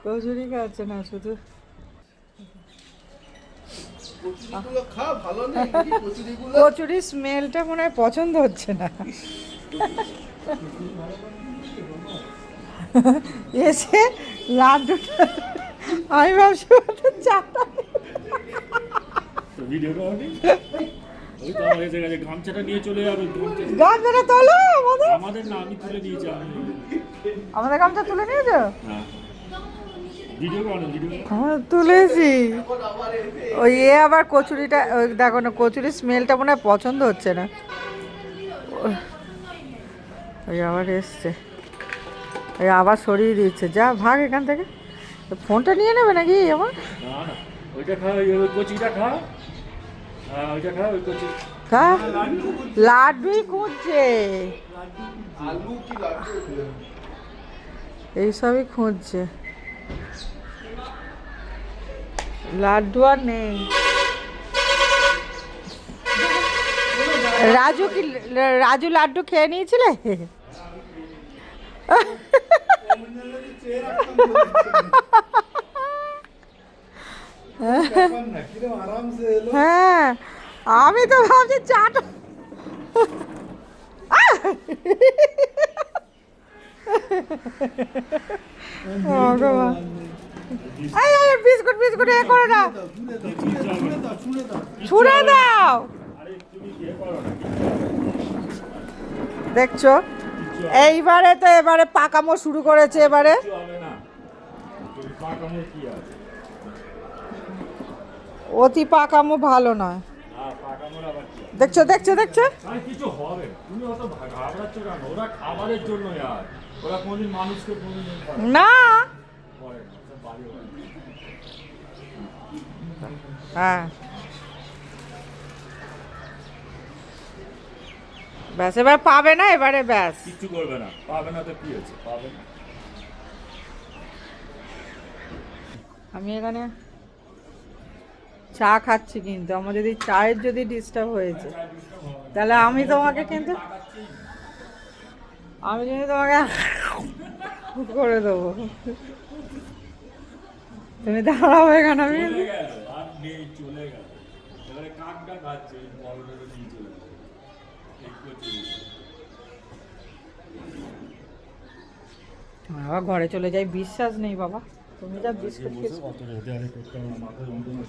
কচুরি খাচ্ছে না শুধু কচুরি স্মেলটা মনে হয় পছন্দ হচ্ছে না। এসে লাড্ডুটা আমি ভাবছি চাটা গামছাটা নিয়ে চলে যাবে। গামছাটা তোলো আমাদের না, আমি তুলে দিয়েছি। আমাদের গামছা তুলে নিয়েছো? হ্যাঁ, তুলেছি। ওই আবার কচুরিটা দেখো না, কচুরির স্মেলটা মনে হয় পছন্দ হচ্ছে না। ওই আবার এসছে, ওই আবার সরিয়ে দিচ্ছে। যা ভাগ এখান থেকে। ফোনটা নিয়ে নেবে নাকি আমার? ওইটা খা, ওই কচিটা খা। ওইটা খা, ওই কচি খা। লাড্ডুই খুঁজছে, এইসবই খুঁজছে। লাড্ডু আর নেই। রাজু লাড্ডু খেয়ে নিয়েছিলে? হ্যাঁ, আমি তো ভাবছি চাটা বিস্কুট বিস্কুট এ করে না, ছুঁড়ে দাও। দেখছো, এইবারে তো এবারে পাকামো শুরু করেছে। এবারে অতি পাকামো ভালো নয়। দেখছো দেখছো দেখছো, কিছু হবে। তুমি অত ঘাবড়াচ্ছ কেন? ওরা খাবারের জন্য, ওরা কোনদিন মানুষকে না। হ্যাঁ, ব্যাস এবার পাবে না। এবারে ব্যাস কিছু করবে না, পাবে না তো কি হয়েছে, পাবে না। আমি এখানে চা খাচ্ছি, কিন্তু আমার যদি চায়ের যদি ডিস্টার্ব হয়েছে তাহলে আমি তোমাকে কিন্তু করে দেবো। তুমি দাঁড়াও এখানে। আমি চলে গেল, এবারে কাকটা খাচ্ছে, বড়টা নিয়ে চলে গেল। আবার ঘরে চলে যাই, বিশ্বাস নেই বাবা। তুমি যা বিস্কুট মাথা যন্ত্রণা